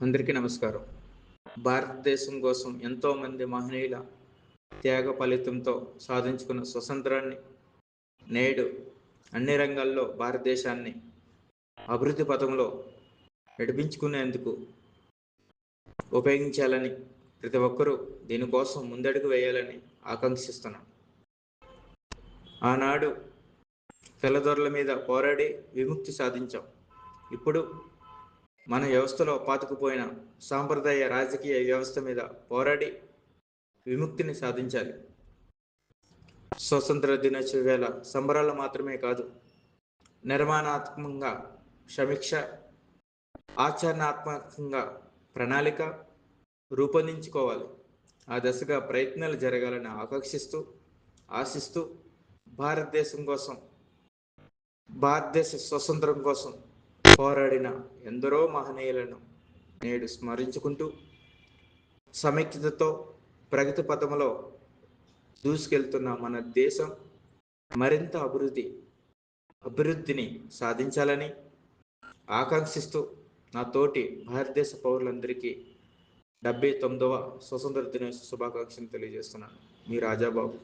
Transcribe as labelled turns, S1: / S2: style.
S1: అందరికీ నమస్కారం. భారతదేశం కోసం ఎంతోమంది మహనీయుల త్యాగ ఫలితంతో సాధించుకున్న స్వతంత్రాన్ని నేడు అన్ని రంగాల్లో భారతదేశాన్ని అభివృద్ధి పథంలో నడిపించుకునేందుకు ఉపయోగించాలని ప్రతి ఒక్కరూ దీనికోసం ముందడుగు వేయాలని ఆకాంక్షిస్తున్నాం. ఆనాడు తెల్లదొరల మీద పోరాడి విముక్తి సాధించాం. ఇప్పుడు మన వ్యవస్థలో పాతుకుపోయిన సాంప్రదాయ రాజకీయ వ్యవస్థ మీద పోరాడి విముక్తిని సాధించాలి. స్వతంత్ర దినోత్సవ వేళ సంబరాలు మాత్రమే కాదు, నిర్మాణాత్మకంగా సమీక్ష, ఆచరణాత్మకంగా ప్రణాళిక రూపొందించుకోవాలి. ఆ దశగా ప్రయత్నాలు జరగాలని ఆశిస్తూ భారతదేశం కోసం, భారతదేశ స్వతంత్రం కోసం పోరాడిన ఎందరో మహనీయులను నేడు స్మరించుకుంటూ సమైక్యతతో ప్రగతి పథంలో దూసుకెళ్తున్న మన దేశం మరింత అభివృద్ధిని సాధించాలని ఆకాంక్షిస్తూ నా తోటి భారతదేశ పౌరులందరికీ 79వ స్వతంత్ర దినోత్సవ శుభాకాంక్షలు తెలియజేస్తున్నాను. మీ రాజాబాబు.